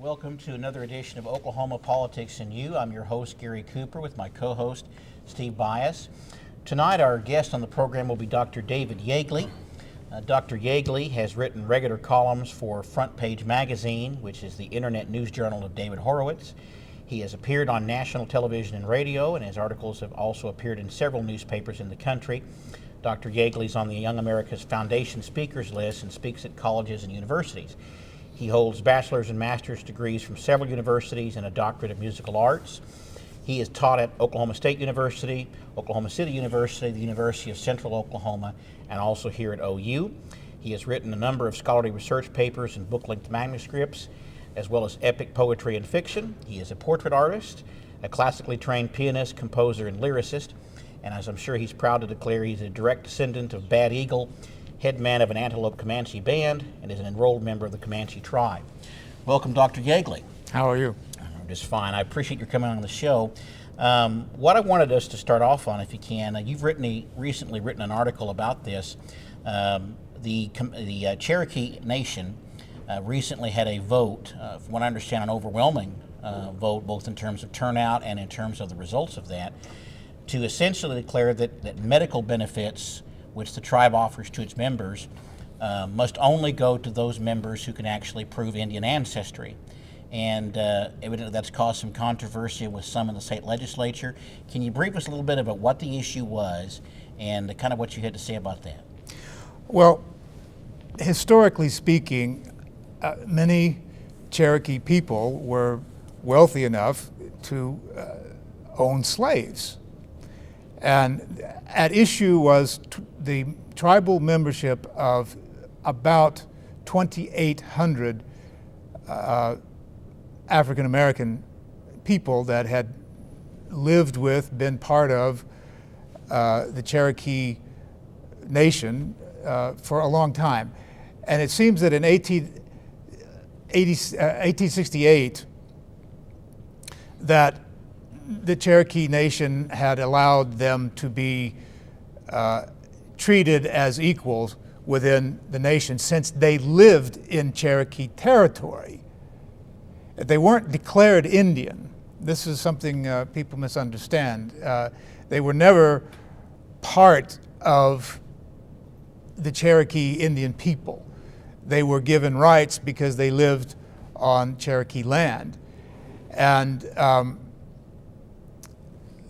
Welcome to another edition of Oklahoma Politics and You. I'm your host, Gary Cooper, with my co-host, Steve Byas. Tonight, our guest on the program will be Dr. David Yeagley. Dr. Yeagley has written regular columns for Front Page Magazine, which is the internet news journal of David Horowitz. He has appeared on national television and radio, and his articles have also appeared in several newspapers in the country. Dr. Yeagley is on the Young America's Foundation speakers list and speaks at colleges and universities. He holds bachelor's and master's degrees from several universities and a doctorate of musical arts. He has taught at Oklahoma State University, Oklahoma City University, the University of Central Oklahoma, and also here at OU. He has written a number of scholarly research papers and book-length manuscripts, as well as epic poetry and fiction. He is a portrait artist, a classically trained pianist, composer, and lyricist, and as I'm sure he's proud to declare, he's a direct descendant of Bad Eagle, head man of an Antelope Comanche band, and is an enrolled member of the Comanche tribe. Welcome, Dr. Yeagley. How are you? I'm just fine. I appreciate your coming on the show. What I wanted us to start off on, if you can, you've recently written an article about this. The Cherokee Nation recently had a vote, from what I understand, an overwhelming vote, both in terms of turnout and in terms of the results of that, to essentially declare that medical benefits which the tribe offers to its members must only go to those members who can actually prove Indian ancestry. And evidently that's caused some controversy with some in the state legislature. Can you brief us a little bit about what the issue was and kind of what you had to say about that? Well, historically speaking, many Cherokee people were wealthy enough to own slaves. And at issue was the tribal membership of about 2,800 African American people that had lived with, been part of the Cherokee Nation for a long time. And it seems that in 1868 that the Cherokee Nation had allowed them to be treated as equals within the nation since they lived in Cherokee territory. They weren't declared Indian. This is something people misunderstand. They were never part of the Cherokee Indian people. They were given rights because they lived on Cherokee land. And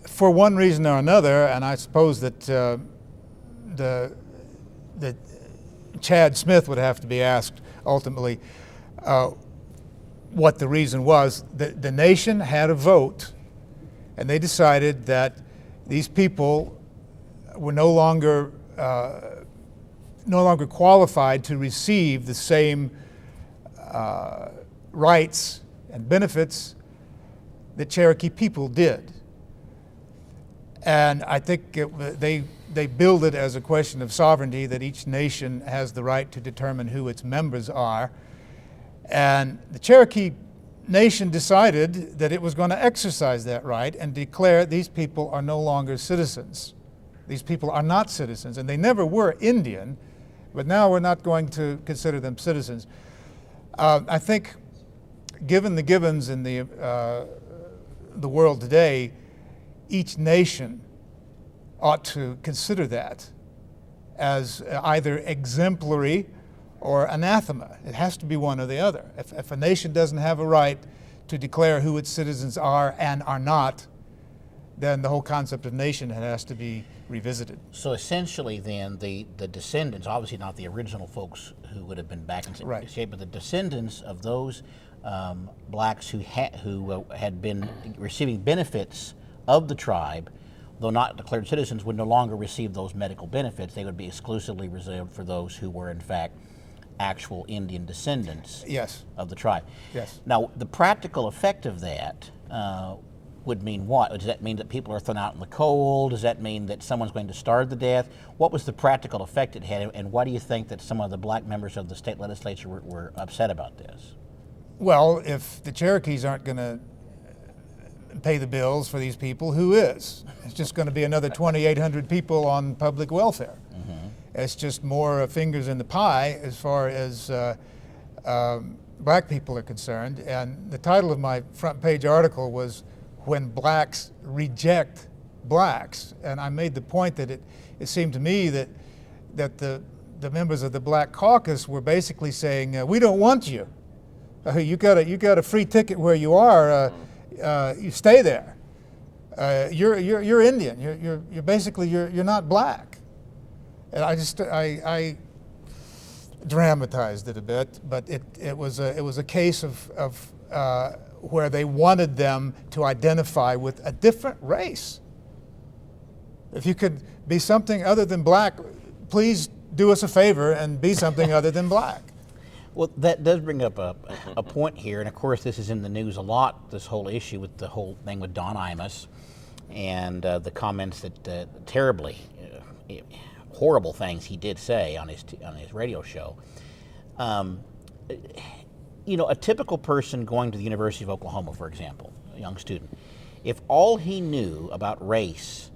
for one reason or another, and I suppose that Chad Smith would have to be asked ultimately what the reason was. The nation had a vote, and they decided that these people were no longer qualified to receive the same rights and benefits that Cherokee people did. And I think they billed it as a question of sovereignty, that each nation has the right to determine who its members are. And the Cherokee Nation decided that it was going to exercise that right and declare these people are no longer citizens. These people are not citizens, and they never were Indian, but now we're not going to consider them citizens. I think, given the givens in the world today, each nation ought to consider that as either exemplary or anathema. It has to be one or the other. If a nation doesn't have a right to declare who its citizens are and are not, then the whole concept of nation has to be revisited. So essentially then, the descendants, obviously not the original folks who would have been back in Right. state, but the descendants of those blacks who had been receiving benefits of the tribe, though not declared citizens, would no longer receive those medical benefits. They would be exclusively reserved for those who were in fact actual Indian descendants Yes. of the tribe. Yes. Now, the practical effect of that would mean what? Does that mean that people are thrown out in the cold? Does that mean that someone's going to starve to death? What was the practical effect it had, and why do you think that some of the black members of the state legislature were upset about this? Well, if the Cherokees aren't going to pay the bills for these people, who is? It's just going to be another 2,800 people on public welfare. Mm-hmm. It's just more fingers in the pie as far as black people are concerned. And the title of my front page article was "When Blacks Reject Blacks." And I made the point that it seemed to me that the members of the Black Caucus were basically saying, we don't want you. You got a free ticket where you are. You stay there. You're Indian. You're basically you're not black. And I dramatized it a bit, but it was a case of where they wanted them to identify with a different race. If you could be something other than black, please do us a favor and be something other than black. Well, that does bring up a point here, and of course this is in the news a lot, this whole issue with the whole thing with Don Imus and the comments that terribly horrible things he did say on his radio show. A typical person going to the University of Oklahoma, for example, a young student, if all he knew about race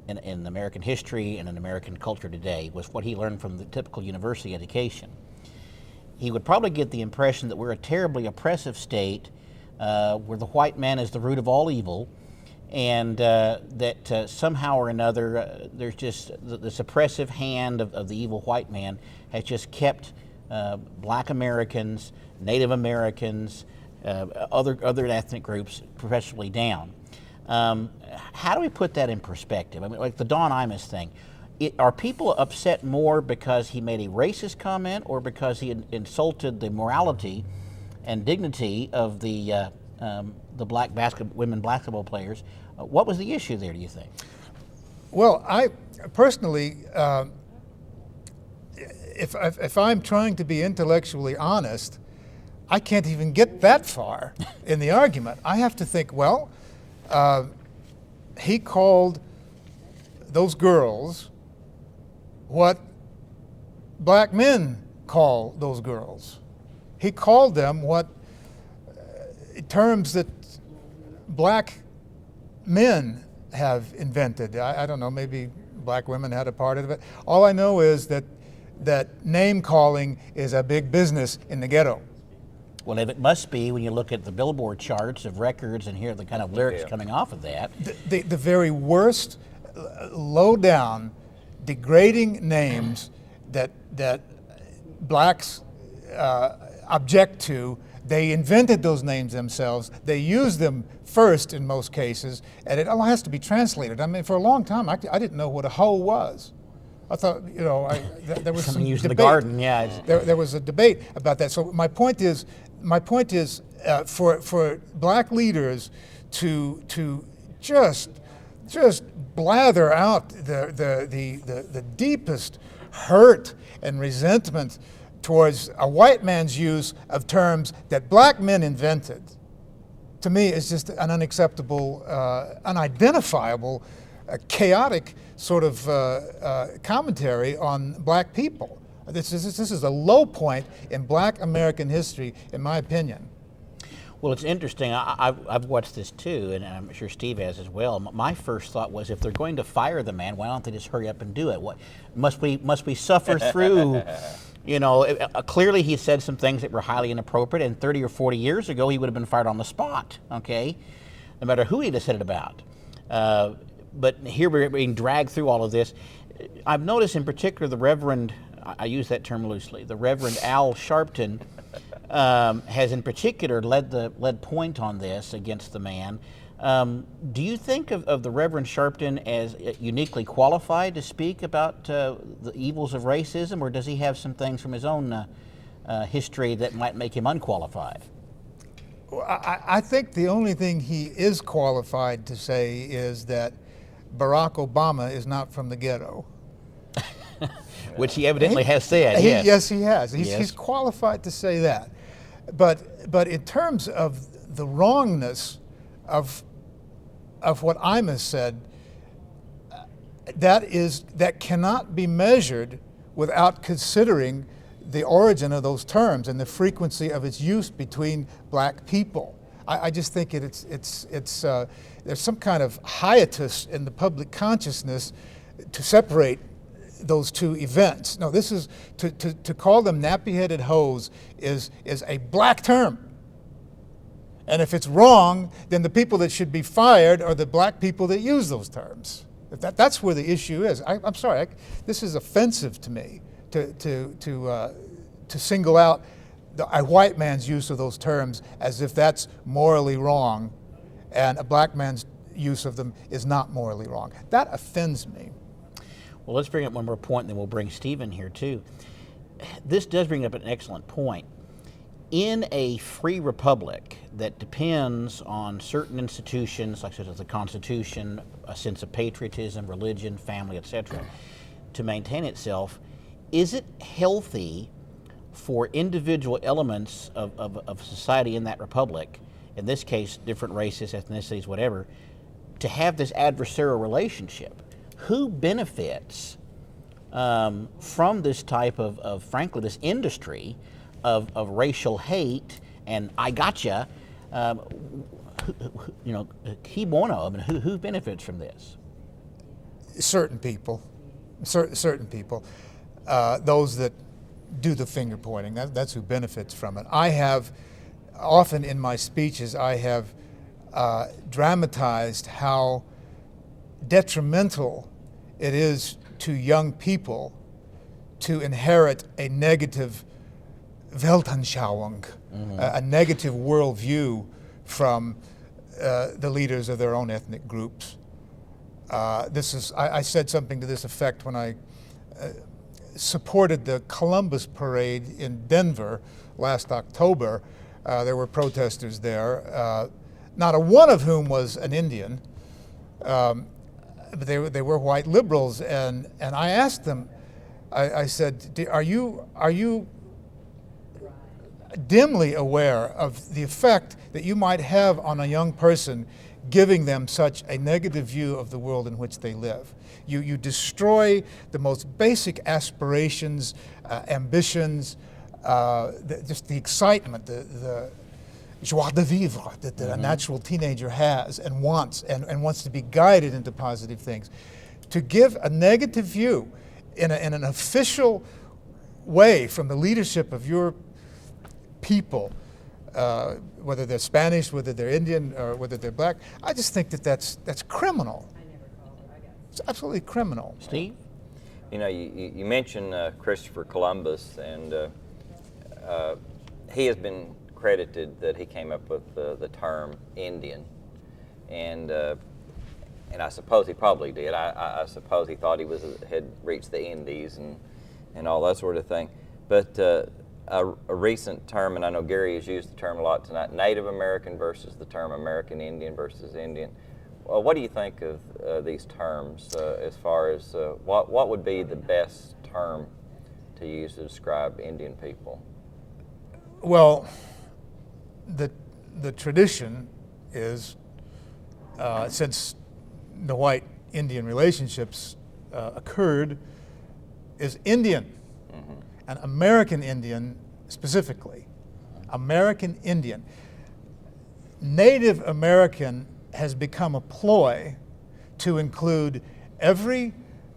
in American history and in American culture today was what he learned from the typical university education, he would probably get the impression that we're a terribly oppressive state where the white man is the root of all evil, and that somehow or another there's just the suppressive hand of the evil white man has just kept black Americans, Native Americans, other ethnic groups professionally down. How do we put that in perspective? I mean, like the Don Imus thing. Are people upset more because he made a racist comment or because he insulted the morality and dignity of the black women basketball players? What was the issue there, do you think? Well, I personally, if I'm trying to be intellectually honest, I can't even get that far in the argument. I have to think, well, he called those girls what black men call those girls. He called them what terms that black men have invented. I don't know, maybe black women had a part of it. All I know is that name calling is a big business in the ghetto. Well, if it must be when you look at the Billboard charts of records and hear the kind of lyrics coming off of that. The very worst, low-down, degrading names that blacks object to, they invented those names themselves. They used them first in most cases, and it all has to be translated. I mean, for a long time, I didn't know what a hoe was. I thought, there was some used debate. In the garden, yeah. There was a debate about that. So my point is, for black leaders to just blather out the deepest hurt and resentment towards a white man's use of terms that black men invented, to me is just an unacceptable, unidentifiable, chaotic sort of commentary on black people. This is a low point in black American history, in my opinion. Well, it's interesting. I've watched this too, and I'm sure Steve has as well. My first thought was, if they're going to fire the man, why don't they just hurry up and do it? What must we suffer through? Clearly he said some things that were highly inappropriate, and 30 or 40 years ago he would have been fired on the spot. Okay, no matter who he'd have said it about. But here we're being dragged through all of this. I've noticed in particular the Reverend, I use that term loosely, the Reverend Al Sharpton has in particular led point on this against the man. Do you think of the Reverend Sharpton as uniquely qualified to speak about the evils of racism, or does he have some things from his own history that might make him unqualified? Well, I think the only thing he is qualified to say is that Barack Obama is not from the ghetto. Which he evidently has said, yes. Yes, he has. He's qualified to say that. But in terms of the wrongness of what Imus said, that cannot be measured without considering the origin of those terms and the frequency of its use between black people. I just think there's some kind of hiatus in the public consciousness to separate those two events. No, this is, to call them nappy-headed hoes is a black term. And if it's wrong, then the people that should be fired are the black people that use those terms. That's where the issue is. I'm sorry, this is offensive to me to single out a white man's use of those terms as if that's morally wrong, and a black man's use of them is not morally wrong. That offends me. Well, let's bring up one more point, and then we'll bring Stephen here too. This does bring up an excellent point. In a free republic that depends on certain institutions, like such as the Constitution, a sense of patriotism, religion, family, etc., to maintain itself, is it healthy for individual elements of society in that republic, in this case, different races, ethnicities, whatever, to have this adversarial relationship? Who benefits from this type of, frankly, this industry of racial hate and I gotcha? Key bono, I mean, who benefits from this? Certain people, certain people, those that do the finger pointing, that's who benefits from it. I have, often in my speeches, I have dramatized how detrimental it is to young people to inherit a negative Weltanschauung, a negative worldview from the leaders of their own ethnic groups. I said something to this effect when I supported the Columbus parade in Denver last October. There were protesters there, not a one of whom was an Indian, but they were white liberals, and I asked them, I said, are you dimly aware of the effect that you might have on a young person giving them such a negative view of the world in which they live? You destroy the most basic aspirations, ambitions, just the excitement, the joie de vivre that a natural teenager has and wants to be guided into positive things. To give a negative view in an official way from the leadership of your people, whether they're Spanish, whether they're Indian, or whether they're black, I just think that's criminal. It's absolutely criminal. Steve? You know, you mentioned Christopher Columbus, and he has been credited that he came up with the term Indian, and I suppose he probably did. I suppose he thought he had reached the Indies and all that sort of thing. But a recent term, and I know Gary has used the term a lot tonight, Native American versus the term American Indian versus Indian. What do you think of these terms as far as what would be the best term to use to describe Indian people? Well, the tradition is, since the white-Indian relationships occurred, is Indian, and American Indian specifically. American Indian. Native American has become a ploy to include every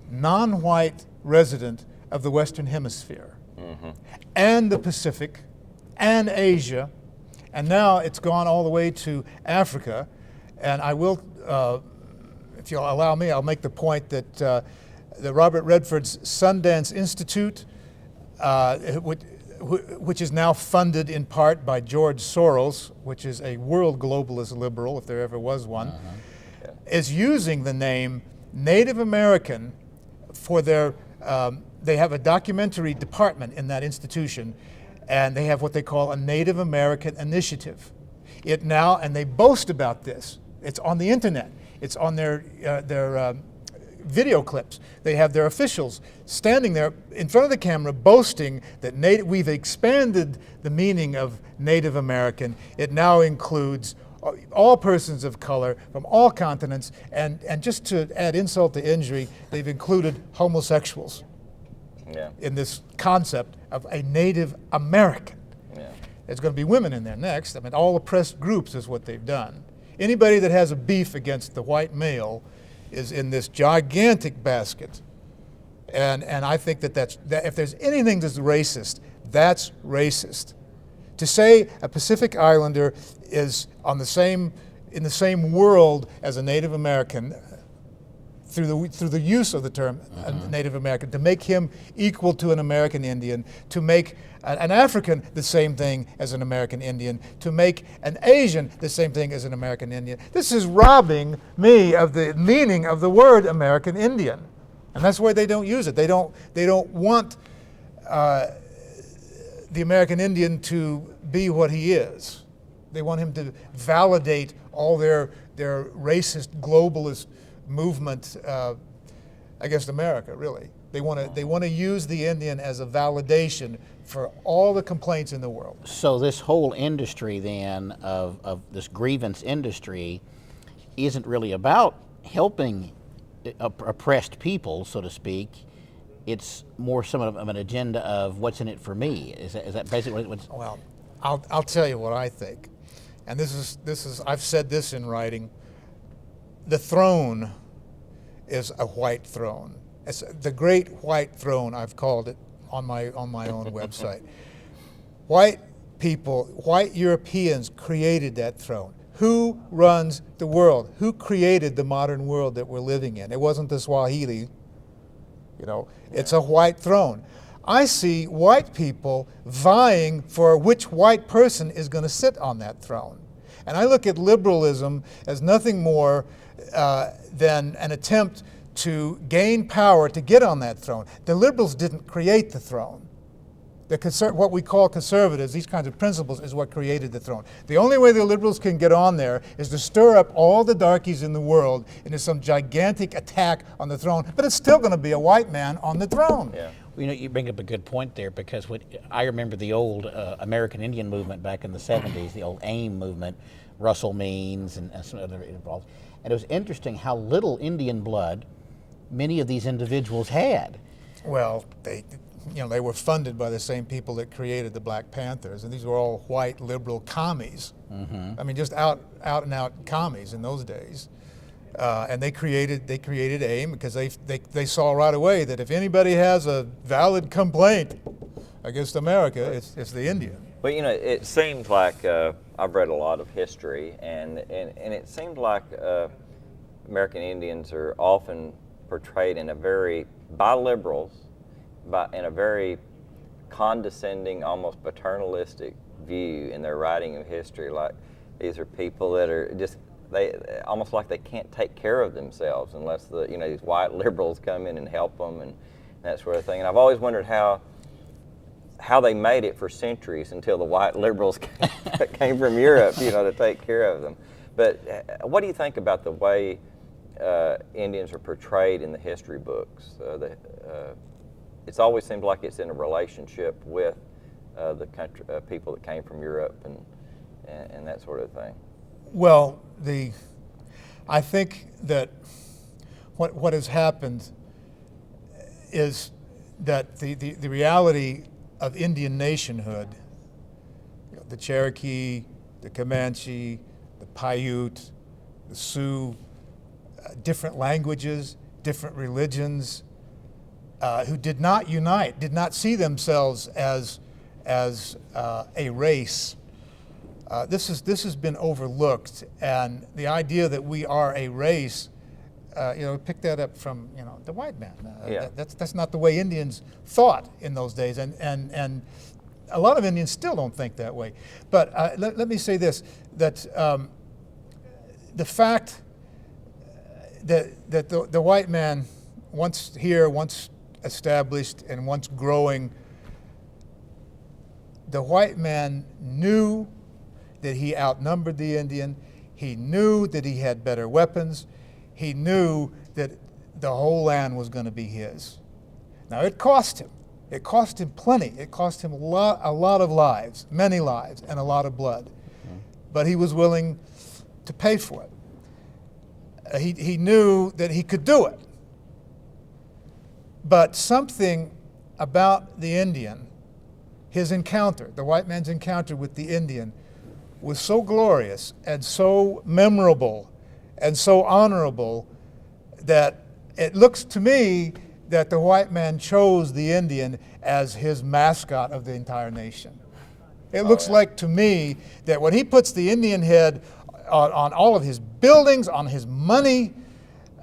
non-white resident of the Western Hemisphere, and the Pacific, and Asia, and now it's gone all the way to Africa. And I will, if you'll allow me, I'll make the point that the Robert Redford's Sundance Institute, which is now funded in part by George Soros, which is a world globalist liberal, if there ever was one, is using the name Native American for their, they have a documentary department in that institution, and they have what they call a Native American initiative. It now, and they boast about this, it's on the internet, it's on their video clips. They have their officials standing there in front of the camera boasting that we've expanded the meaning of Native American. It now includes all persons of color from all continents, and just to add insult to injury, they've included homosexuals in this concept of a Native American. There's going to be women in there next. I mean, all oppressed groups is what they've done. Anybody that has a beef against the white male is in this gigantic basket And I think that if there's anything that's racist, that's racist. To say a Pacific Islander is in the same world as a Native American, through the use of the term Native American, to make him equal to an American Indian, to make an African the same thing as an American Indian, to make an Asian the same thing as an American Indian. This is robbing me of the meaning of the word American Indian. And that's why they don't use it. They don't want the American Indian to be what he is. They want him to validate all their racist globalist movement against America. Really, they want to use the Indian as a validation for all the complaints in the world. So this whole industry then of this grievance industry isn't really about helping oppressed people, so to speak. It's more some of an agenda of what's in it for me. Is that basically what's? Well, I'll tell you what I think, and this is I've said this in writing. The throne is a white throne. It's the great white throne, I've called it on my own website. White people, white Europeans created that throne. Who runs the world? Who created the modern world that we're living in? It wasn't the Swahili. It's a white throne. I see white people vying for which white person is going to sit on that throne. And I look at liberalism as nothing more than an attempt to gain power to get on that throne. The liberals didn't create the throne. What we call conservatives, these kinds of principles, is what created the throne. The only way the liberals can get on there is to stir up all the darkies in the world into some gigantic attack on the throne, but it's still going to be a white man on the throne. Yeah. Well, you bring up a good point there, because I remember the old American Indian movement back in the 70s, the old AIM movement, Russell Means and some other involved. And it was interesting how little Indian blood many of these individuals had. Well, they were funded by the same people that created the Black Panthers, and these were all white liberal commies. I mean, just out and out commies in those days. And they created AIM because they saw right away that if anybody has a valid complaint against America, it's the Indian. Well, it seems like I've read a lot of history, and it seemed like American Indians are often portrayed by liberals, in a very condescending, almost paternalistic view in their writing of history. Like, these are people that are they almost like they can't take care of themselves unless these white liberals come in and help them and that sort of thing. And I've always wondered how they made it for centuries until the white liberals came from Europe, to take care of them. But what do you think about the way Indians are portrayed in the history books? It's always seemed like it's in a relationship with the country, people that came from Europe and that sort of thing. Well, I think that what has happened is that the reality of Indian nationhood, the Cherokee, the Comanche, the Paiute, the Sioux, different languages, different religions, who did not unite, did not see themselves as a race. This has been overlooked, and the idea that we are a race, pick that up from the white man. That's not the way Indians thought in those days, and a lot of Indians still don't think that way. But let me say this: that the fact that the white man, once here, once established, and once growing, the white man knew that he outnumbered the Indian. He knew that he had better weapons. He knew that the whole land was going to be his. Now, it cost him. It cost him plenty. It cost him a lot of lives, many lives, and a lot of blood. But he was willing to pay for it. He knew that he could do it. But something about the Indian, his encounter, the white man's encounter with the Indian, was so glorious and so memorable and so honorable that it looks to me that the white man chose the Indian as his mascot of the entire nation. It looks like to me that when he puts the Indian head on all of his buildings, on his money,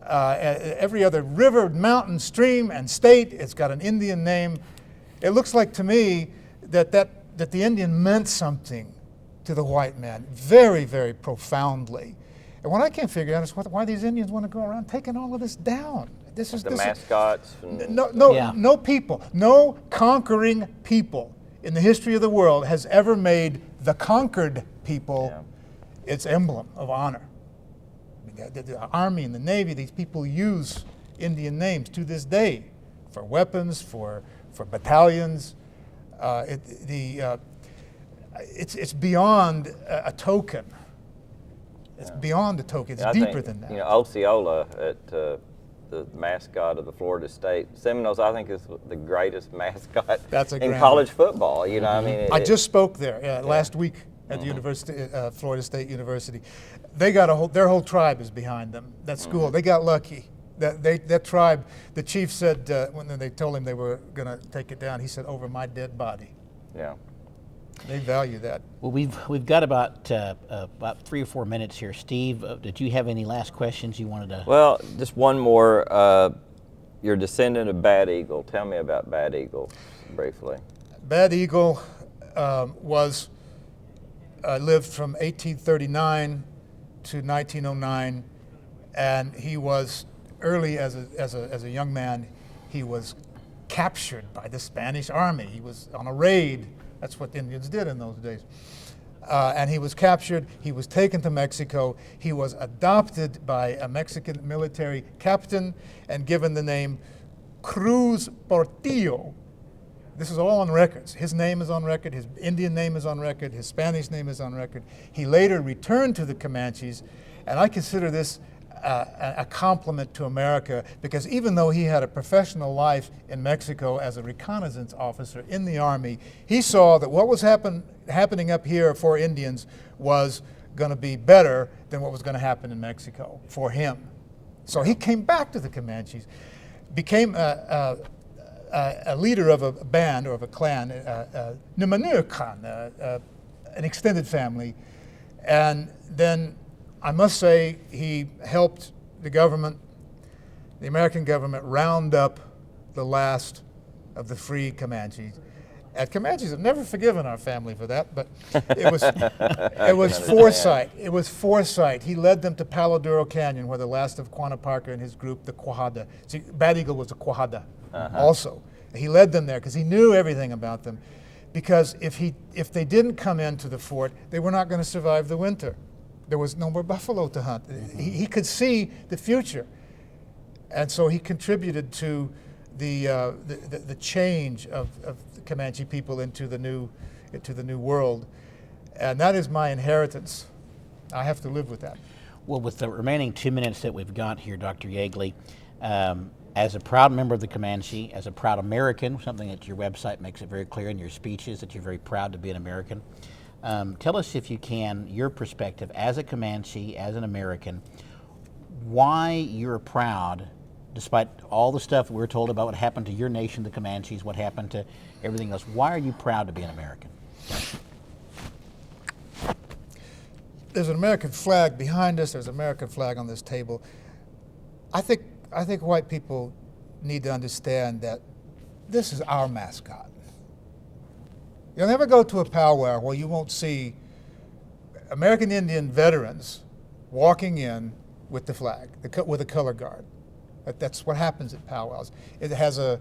every other river, mountain, stream, and state, it's got an Indian name. It looks like to me that the Indian meant something to the white man, very, very profoundly. And what I can't figure out is why these Indians want to go around taking all of this down. The mascots. No people, no conquering people in the history of the world has ever made the conquered people its emblem of honor. The Army and the Navy, these people use Indian names to this day for weapons, for battalions. It's beyond a token. It's beyond a token. It's deeper than that. Osceola at the mascot of the Florida State Seminoles, I think, is the greatest mascot in college football. I mean, I just spoke there last week at the University, Florida State University. They got their whole tribe is behind them. That school, they got lucky. That tribe, the chief said when they told him they were going to take it down, he said, "Over my dead body." Yeah. They value that. Well, we've got about 3 or 4 minutes here. Steve, did you have any last questions you wanted to? Well, just one more. You're a descendant of Bad Eagle. Tell me about Bad Eagle briefly. Bad Eagle lived from 1839 to 1909, and he was early as a young man. He was captured by the Spanish army. He was on a raid. That's what the Indians did in those days. And he was captured. He was taken to Mexico. He was adopted by a Mexican military captain and given the name Cruz Portillo. This is all on records. His name is on record. His Indian name is on record. His Spanish name is on record. He later returned to the Comanches, and I consider this a compliment to America, because even though he had a professional life in Mexico as a reconnaissance officer in the Army, he saw that what was happening up here for Indians was going to be better than what was going to happen in Mexico for him. So he came back to the Comanches, became a leader of a band or of a clan, an extended family, and then I must say he helped the government, the American government, round up the last of the free Comanches. And Comanches have never forgiven our family for that, but it was foresight. It was foresight. He led them to Palo Duro Canyon, where the last of Quanah Parker and his group, the Quijada. See, Bad Eagle was a Quijada also. He led them there because he knew everything about them. Because if they didn't come into the fort, they were not going to survive the winter. There was no more buffalo to hunt. He could see the future, and so he contributed to the change of the Comanche people into the new world, and that is my inheritance. I have to live with that. Well, with the remaining 2 minutes that we've got here, Dr. Yeagley, as a proud member of the Comanche, as a proud American, something that your website makes it very clear in your speeches that you're very proud to be an American. Tell us, if you can, your perspective as a Comanche, as an American, why you're proud, despite all the stuff we're told about what happened to your nation, the Comanches, what happened to everything else. Why are you proud to be an American? There's an American flag behind us. There's an American flag on this table. I think white people need to understand that this is our mascot. You'll never go to a powwow where you won't see American Indian veterans walking in with the flag, with a color guard. That's what happens at powwows. It has a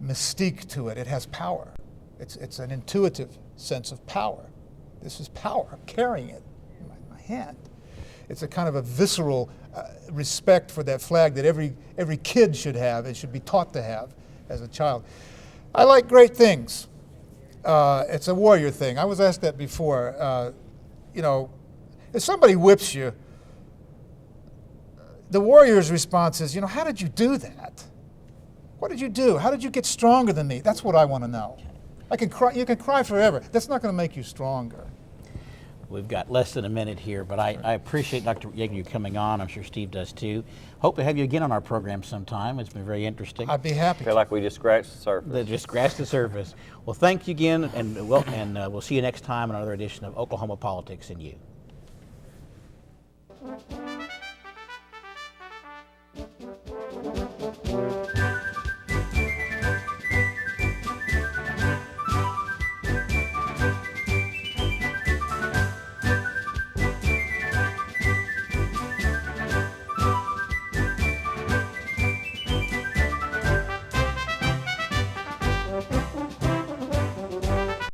mystique to it. It has power. It's an intuitive sense of power. This is power. I'm carrying it in my hand. It's a kind of a visceral respect for that flag that every kid should have. It should be taught to have as a child. I like great things. It's a warrior thing. I was asked that before. If somebody whips you, the warrior's response is, how did you do that? What did you do? How did you get stronger than me? That's what I want to know. You can cry forever. That's not going to make you stronger. We've got less than a minute here, but I appreciate Dr. Yeagley you coming on. I'm sure Steve does too. Hope to have you again on our program sometime. It's been very interesting. I'd be happy I feel to. like we just scratched the surface. They just scratched the surface. Well, thank you again, and we'll see you next time on another edition of Oklahoma Politics and You.